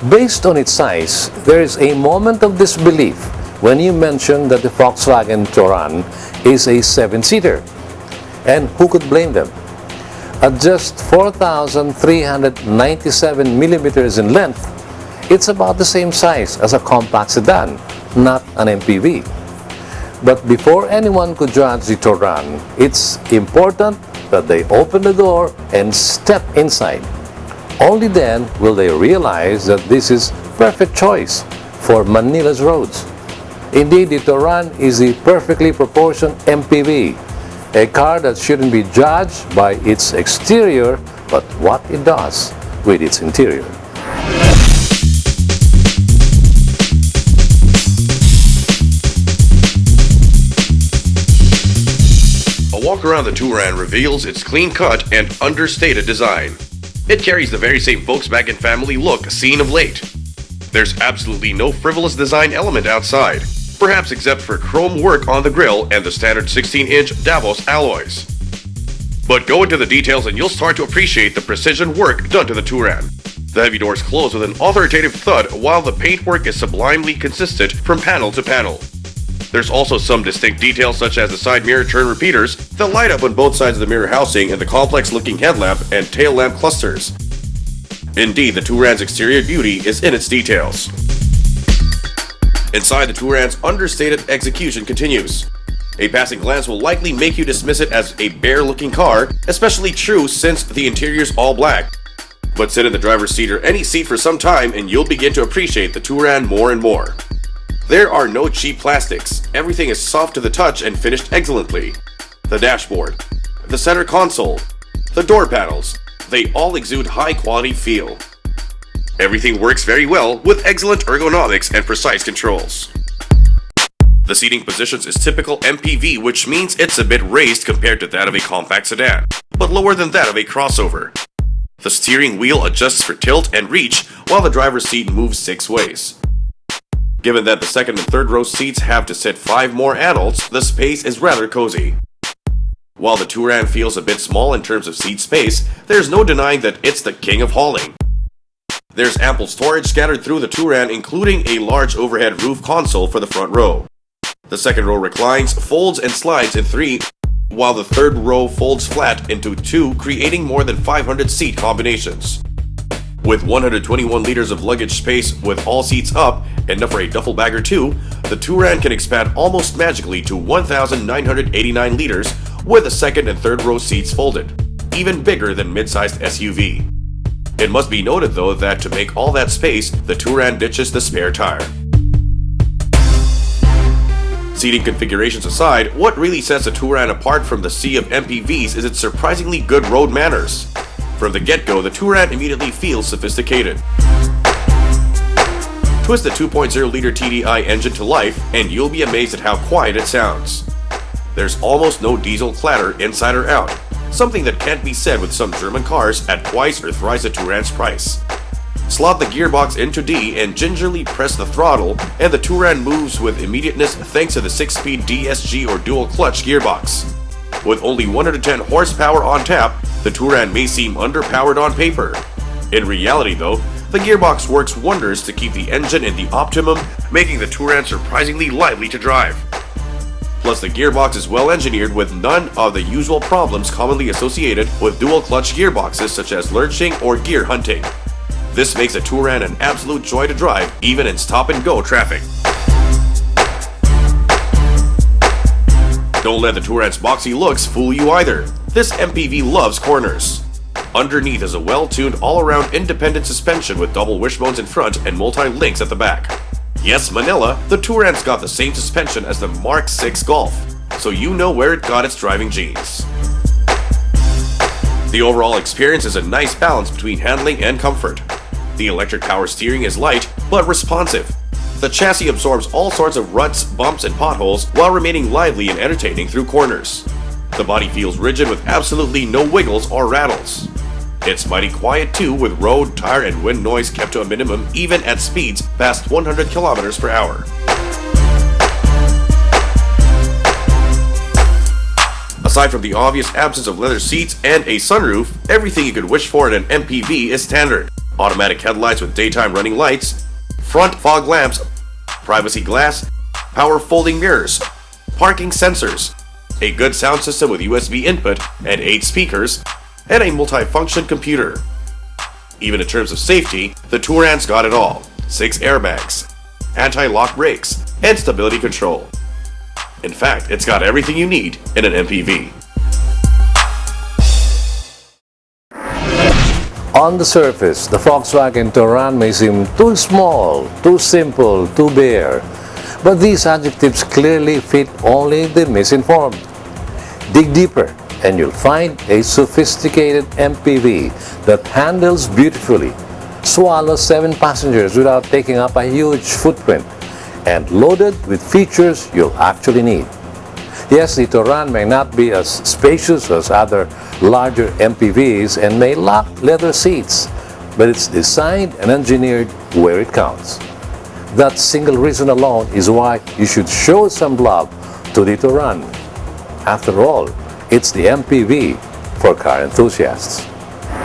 Based on its size, there is a moment of disbelief when you mention that the Volkswagen Touran is a 7-seater. And who could blame them? At just 4,397 millimeters in length, it's about the same size as a compact sedan, not an MPV. But before anyone could judge the Touran, it's important that they open the door and step inside. Only then will they realize that this is perfect choice for Manila's roads. Indeed, the Touran is a perfectly proportioned MPV, a car that shouldn't be judged by its exterior, but what it does with its interior. A walk around the Touran reveals its clean-cut and understated design. It carries the very same Volkswagen family look seen of late. There's absolutely no frivolous design element outside, perhaps except for chrome work on the grille and the standard 16-inch Davos alloys. But go into the details and you'll start to appreciate the precision work done to the Touran. The heavy doors close with an authoritative thud while the paintwork is sublimely consistent from panel to panel. There's also some distinct details such as the side mirror turn repeaters that light up on both sides of the mirror housing and the complex-looking headlamp and tail lamp clusters. Indeed, the Touran's exterior beauty is in its details. Inside, the Touran's understated execution continues. A passing glance will likely make you dismiss it as a bare-looking car, especially true since the interior's all black. But sit in the driver's seat or any seat for some time and you'll begin to appreciate the Touran more and more. There are no cheap plastics. Everything is soft to the touch and finished excellently. The dashboard, the center console, the door panels, they all exude high-quality feel. Everything works very well with excellent ergonomics and precise controls. The seating positions is typical MPV, which means it's a bit raised compared to that of a compact sedan, but lower than that of a crossover. The steering wheel adjusts for tilt and reach while the driver's seat moves 6 ways. Given that the second and third row seats have to sit 5 more adults, the space is rather cozy. While the Touran feels a bit small in terms of seat space, there's no denying that it's the king of hauling. There's ample storage scattered through the Touran, including a large overhead roof console for the front row. The second row reclines, folds, and slides in 3, while the third row folds flat into 2, creating more than 500 seat combinations. With 121 liters of luggage space with all seats up, enough for a duffel bag or 2, the Touran can expand almost magically to 1,989 liters with the second and third row seats folded, even bigger than mid-sized SUV. It must be noted though that to make all that space, the Touran ditches the spare tire. Seating configurations aside, what really sets the Touran apart from the sea of MPVs is its surprisingly good road manners. From the get-go, the Touran immediately feels sophisticated. Twist the 2.0-liter TDI engine to life, and you'll be amazed at how quiet it sounds. There's almost no diesel clatter inside or out, something that can't be said with some German cars at twice or thrice the Touran's price. Slot the gearbox into D and gingerly press the throttle, and the Touran moves with immediateness thanks to the 6-speed DSG or dual-clutch gearbox. With only 110 horsepower on tap, the Touran may seem underpowered on paper. In reality though, the gearbox works wonders to keep the engine in the optimum, making the Touran surprisingly lively to drive. Plus, the gearbox is well engineered with none of the usual problems commonly associated with dual-clutch gearboxes such as lurching or gear hunting. This makes the Touran an absolute joy to drive, even in stop-and-go traffic. Don't let the Touran's boxy looks fool you either. This MPV loves corners. Underneath is a well-tuned all-around independent suspension with double wishbones in front and multi-links at the back. Yes, Manila, the Touran's got the same suspension as the Mark 6 Golf, so you know where it got its driving genes. The overall experience is a nice balance between handling and comfort. The electric power steering is light, but responsive. The chassis absorbs all sorts of ruts, bumps, and potholes while remaining lively and entertaining through corners. The body feels rigid with absolutely no wiggles or rattles. It's mighty quiet too, with road, tire, and wind noise kept to a minimum even at speeds past 100 km per hour. Aside from the obvious absence of leather seats and a sunroof, everything you could wish for in an MPV is standard. automatic headlights with daytime running lights, front fog lamps, privacy glass, power folding mirrors, parking sensors, a good sound system with USB input and 8 speakers, and a multi-function computer. Even in terms of safety, the Touran's got it all. 6 airbags, anti-lock brakes, and stability control. In fact, it's got everything you need in an MPV. On the surface, the Volkswagen Touran may seem too small, too simple, too bare. But these adjectives clearly fit only the misinformed. Dig deeper and you'll find a sophisticated MPV that handles beautifully, swallows 7 passengers without taking up a huge footprint, and loaded with features you'll actually need. Yes, the Touran may not be as spacious as other larger MPVs and may lack leather seats, but it's designed and engineered where it counts. That single reason alone is why you should show some love to the Touran. After all, it's the MPV for car enthusiasts.